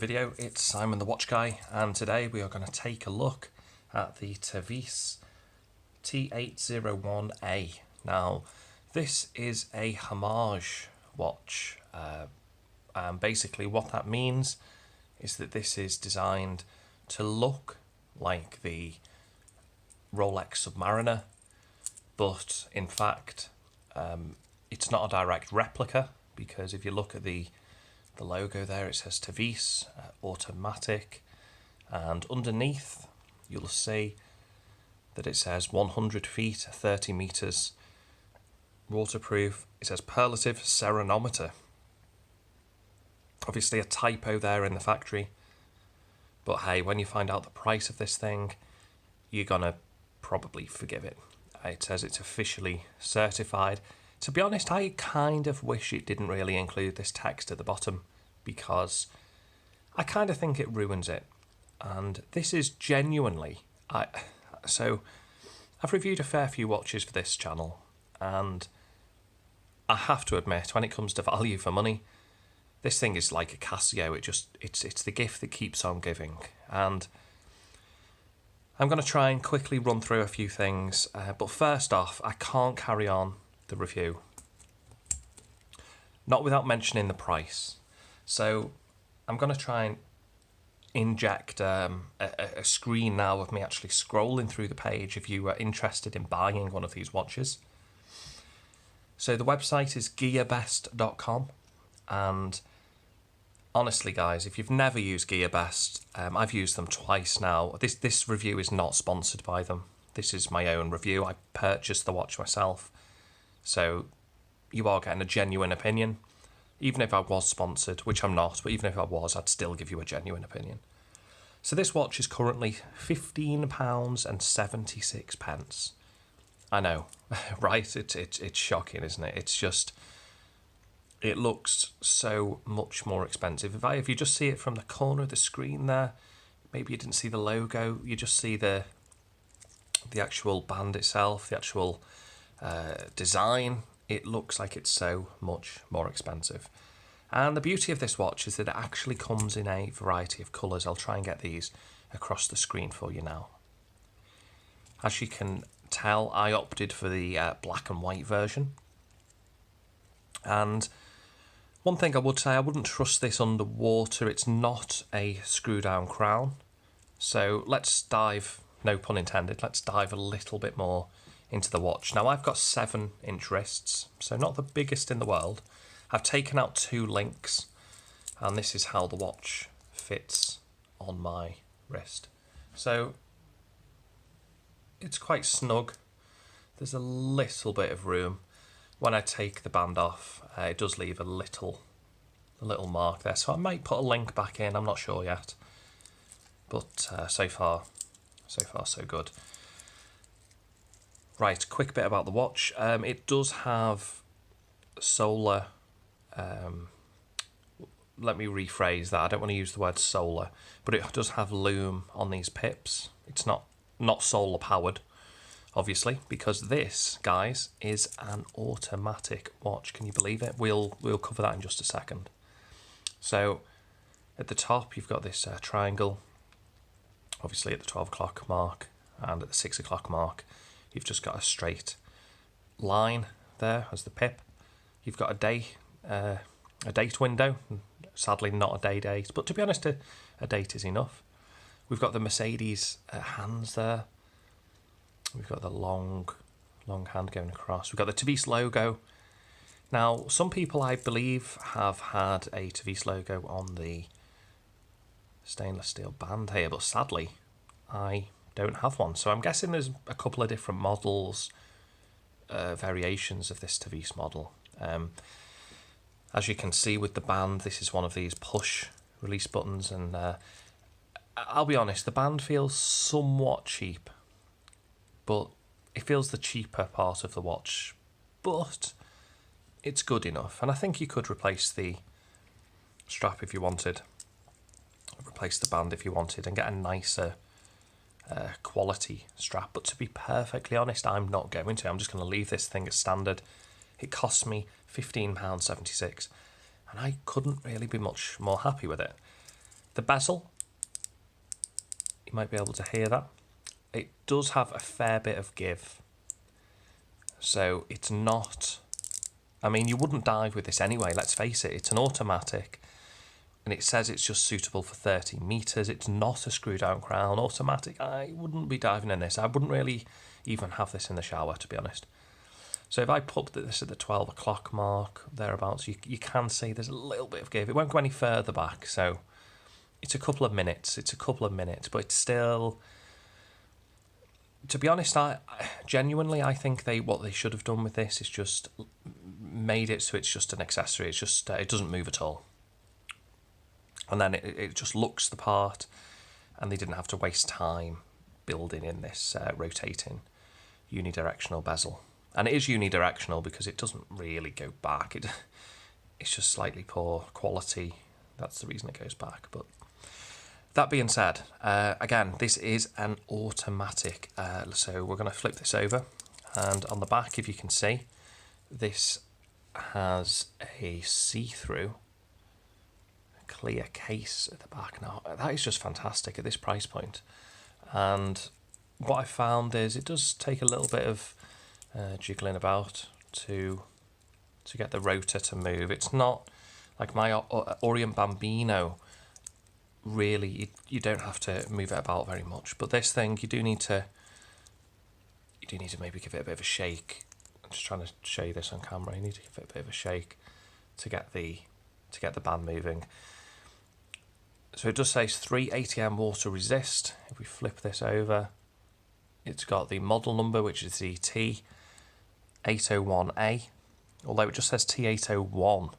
video. It's Simon the Watch Guy, and today we are going to take a look at the Tevise T801A. Now, this is a homage watch, and basically what that means is that this is designed to look like the Rolex Submariner, but in fact it's not a direct replica, because if you look at the logo there, it says Tevise automatic, and underneath you'll see that it says 100 feet 30 meters waterproof. It says superlative ceranometer. Obviously a typo there in the factory, but hey, when you find out the price of this thing, you're gonna probably forgive it. It says it's officially certified. To be honest, I kind of wish it didn't really include this text at the bottom, because I kind of think it ruins it. And this is genuinely... So, I've reviewed a fair few watches for this channel, and I have to admit, when it comes to value for money, this thing is like a Casio. It's the gift that keeps on giving. And I'm going to try and quickly run through a few things, but first off, I can't carry on the review not without mentioning the price. So I'm going to try and inject a screen now of me actually scrolling through the page if you are interested in buying one of these watches. So the website is Gearbest.com, and honestly guys, if you've never used Gearbest, I've used them twice now. This review is not sponsored by them. This is my own review. I purchased the watch myself, so you are getting a genuine opinion. Even if I was sponsored, which I'm not, but even if I was, I'd still give you a genuine opinion. So this watch is currently £15.76. I know, right? It's shocking, isn't it? It's just, it looks so much more expensive. If you just see it from the corner of the screen there, maybe you didn't see the logo, you just see the actual band itself, the actual design. It looks like it's so much more expensive. And the beauty of this watch is that it actually comes in a variety of colours. I'll try and get these across the screen for you now. As you can tell, I opted for the black and white version. And one thing I would say, I wouldn't trust this underwater. It's not a screw down crown. So let's dive, no pun intended, let's dive a little bit more into the watch. Now I've got 7-inch wrists, so not the biggest in the world. I've taken out 2 links, and this is how the watch fits on my wrist. So it's quite snug. There's a little bit of room. When I take the band off, it does leave a little mark there, so I might put a link back in. I'm not sure yet, but so far so good. Right, quick bit about the watch. It does have solar, let me rephrase that, I don't want to use the word solar, but it does have lume on these pips. It's not solar powered, obviously, because this, guys, is an automatic watch. Can you believe it? We'll cover that in just a second. So at the top you've got this triangle, obviously at the 12 o'clock mark and at the 6 o'clock mark. You've just got a straight line there as the pip. You've got a date window. Sadly, not a day date, but to be honest, a date is enough. We've got the Mercedes hands there. We've got the long hand going across. We've got the Tevise logo. Now, some people, I believe, have had a Tevise logo on the stainless steel band here, but sadly, I don't have one. So I'm guessing there's a couple of different models, variations of this Tevise model. As you can see with the band, this is one of these push release buttons, and I'll be honest, the band feels somewhat cheap, but it feels the cheaper part of the watch, but it's good enough. And I think you could replace the strap if you wanted, replace the band if you wanted, and get a nicer quality strap. But to be perfectly honest, I'm not going to. I'm just going to leave this thing as standard. It cost me £15.76, and I couldn't really be much more happy with it. The bezel, you might be able to hear that. It does have a fair bit of give. So it's not... I mean, you wouldn't dive with this anyway, let's face it. It's an automatic. And it says it's just suitable for 30 metres. It's not a screw-down crown automatic. I wouldn't be diving in this. I wouldn't really even have this in the shower, to be honest. So if I put this at the 12 o'clock mark, thereabouts, you can see there's a little bit of give. It won't go any further back, so it's a couple of minutes. But it's still... To be honest, I genuinely think what they should have done with this is just made it so it's just an accessory. It's just it doesn't move at all, and then it just looks the part, and they didn't have to waste time building in this rotating unidirectional bezel. And it is unidirectional because it doesn't really go back. It's just slightly poor quality. That's the reason it goes back. But that being said, again, this is an automatic. So we're going to flip this over. And on the back, if you can see, this has a see-through clear case at the back. Now, that is just fantastic at this price point. And what I found is it does take a little bit of jiggling about to get the rotor to move. It's not like my Orient Bambino. Really, you don't have to move it about very much, but this thing you do need to maybe give it a bit of a shake. I'm just trying to show you this on camera. You need to give it a bit of a shake to get the band moving. So it does say 380M water resist. If we flip this over, it's got the model number, which is the T801A, although it just says T801,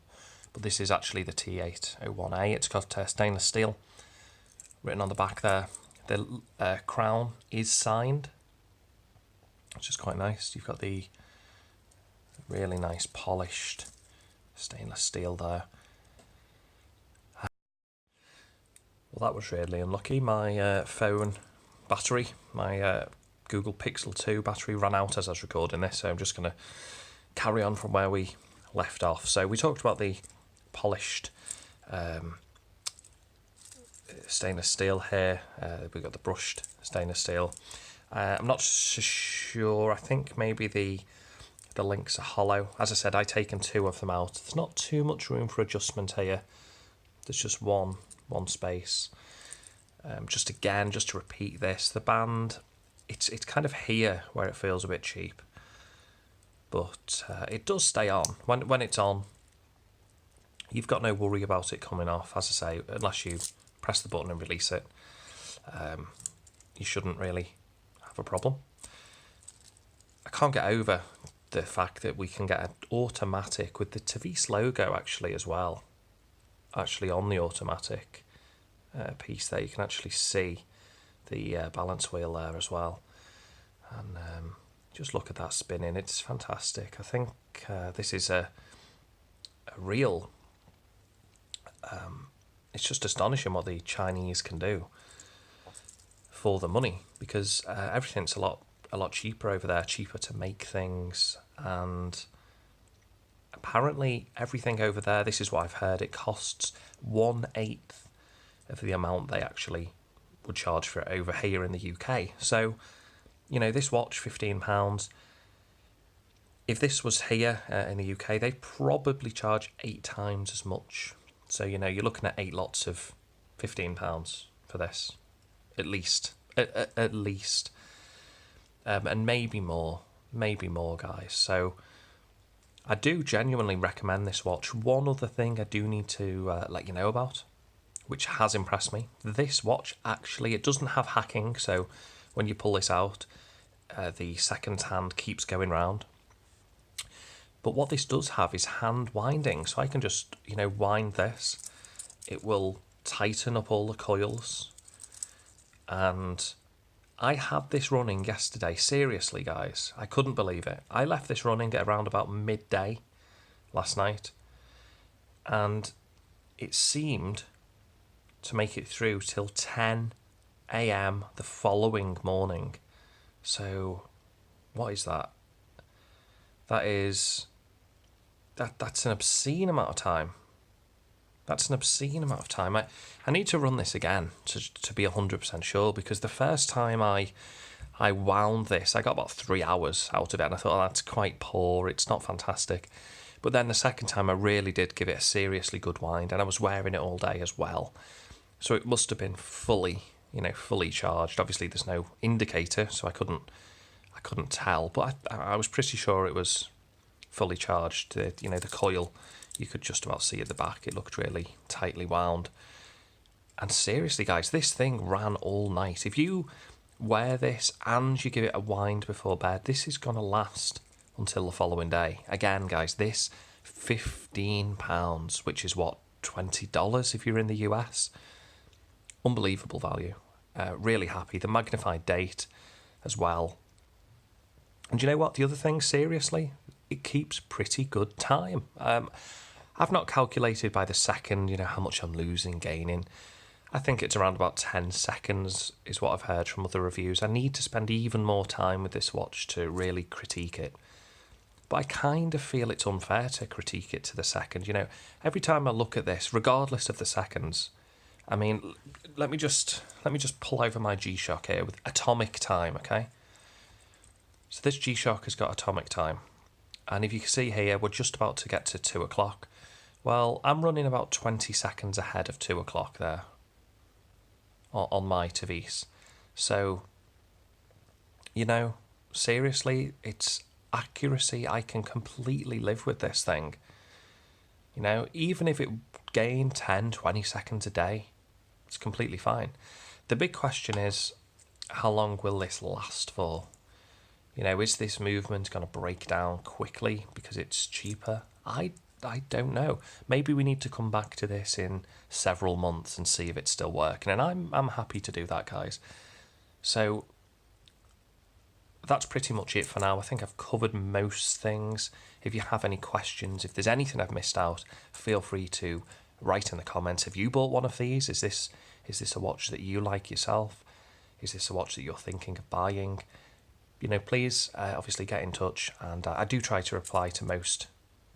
but this is actually the T801A. It's got stainless steel written on the back there. The crown is signed, which is quite nice. You've got the really nice polished stainless steel there. Well, that was really unlucky. My phone battery, my Google Pixel 2 battery ran out as I was recording this, so I'm just going to carry on from where we left off. So we talked about the polished stainless steel here. We've got the brushed stainless steel. I'm not sure. I think maybe the links are hollow. As I said, I've taken two of them out. There's not too much room for adjustment here. There's just one space. Just to repeat this, the band, it's kind of here where it feels a bit cheap, but it does stay on. When it's on, you've got no worry about it coming off. As I say, unless you press the button and release it, you shouldn't really have a problem. I can't get over the fact that we can get an automatic with the Tevise logo actually as well. Actually on the automatic piece there, you can actually see the balance wheel there as well. And just look at that spinning, it's fantastic. I think this is a real... it's just astonishing what the Chinese can do for the money, because everything's a lot cheaper over there, cheaper to make things, and apparently everything over there, this is what I've heard, it costs 1/8 of the amount they actually would charge for it over here in the UK. So, you know, this watch, £15. If this was here in the UK, they'd probably charge 8 times as much. So, you know, you're looking at 8 lots of £15 for this, at least. At least. And maybe more, guys. So I do genuinely recommend this watch. One other thing I do need to let you know about, which has impressed me. This watch, actually, it doesn't have hacking, so when you pull this out, the second hand keeps going round. But what this does have is hand winding, so I can just, you know, wind this. It will tighten up all the coils. And I had this running yesterday. Seriously, guys, I couldn't believe it. I left this running at around about midday last night, and it seemed to make it through till 10 AM the following morning. So what is that? That's an obscene amount of time. That's an obscene amount of time. I need to run this again to be 100% sure, because the first time I wound this, I got about 3 hours out of it, and I thought, oh, that's quite poor, it's not fantastic. But then the second time I really did give it a seriously good wind, and I was wearing it all day as well. So it must have been fully charged. Obviously there's no indicator, so I couldn't tell, but I was pretty sure it was fully charged. The coil, you could just about see at the back, it looked really tightly wound. And seriously guys, this thing ran all night. If you wear this and you give it a wind before bed, this is going to last until the following day. Again guys, this £15, which is what, $20 if you're in the US. Unbelievable value. Really happy. The magnified date as well. And you know what? The other thing, seriously, it keeps pretty good time. I've not calculated by the second, how much I'm losing, gaining. I think it's around about 10 seconds is what I've heard from other reviews. I need to spend even more time with this watch to really critique it. But I kind of feel it's unfair to critique it to the second. Every time I look at this, regardless of the seconds, I mean, let me just pull over my G-Shock here with atomic time, okay? So this G-Shock has got atomic time. And if you can see here, we're just about to get to 2 o'clock. Well, I'm running about 20 seconds ahead of 2 o'clock there on my Tevise. So, seriously, it's accuracy. I can completely live with this thing. Even if it gained 10, 20 seconds a day, it's completely fine. The big question is, how long will this last for? Is this movement going to break down quickly because it's cheaper? I don't know. Maybe we need to come back to this in several months and see if it's still working. And I'm happy to do that, guys. So that's pretty much it for now. I think I've covered most things. If you have any questions, if there's anything I've missed out, feel free to write in the comments. Have you bought one of these? Is this a watch that you like yourself? Is this a watch that you're thinking of buying? Please obviously get in touch, and I do try to reply to most,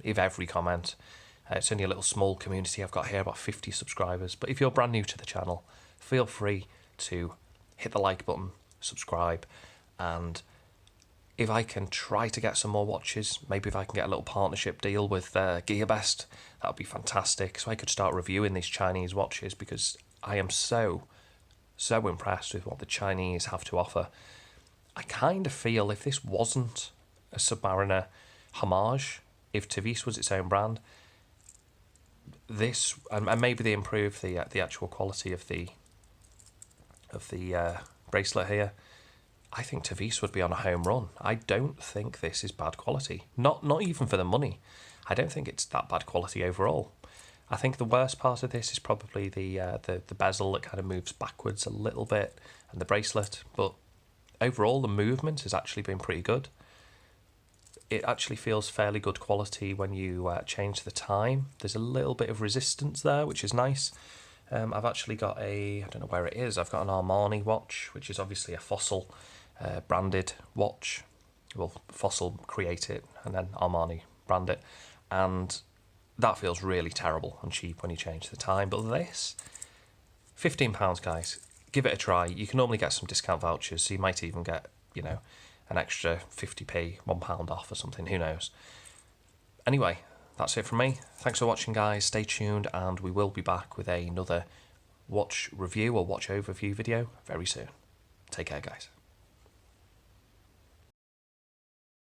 if every comment. It's only a little small community I've got here, about 50 subscribers. But if you're brand new to the channel, feel free to hit the like button, subscribe, and if I can try to get some more watches, maybe if I can get a little partnership deal with Gearbest, that would be fantastic. So I could start reviewing these Chinese watches, because I am so impressed with what the Chinese have to offer. I kind of feel if this wasn't a Submariner homage, if Tevise was its own brand, this, and maybe they improve the actual quality of the bracelet here, I think Tevise would be on a home run. I don't think this is bad quality. Not even for the money. I don't think it's that bad quality overall. I think the worst part of this is probably the bezel that kind of moves backwards a little bit, and the bracelet, but overall the movement has actually been pretty good. It actually feels fairly good quality when you change the time. There's a little bit of resistance there, which is nice. I've actually got I don't know where it is, I've got an Armani watch, which is obviously a Fossil branded watch. Well, Fossil create it and then Armani brand it, and that feels really terrible and cheap when you change the time. But this, £15, guys, give it a try. You can normally get some discount vouchers, so you might even get, an extra 50p, £1 off or something, who knows. Anyway, that's it from me. Thanks for watching, guys. Stay tuned, and we will be back with another watch review or watch overview video very soon. Take care, guys.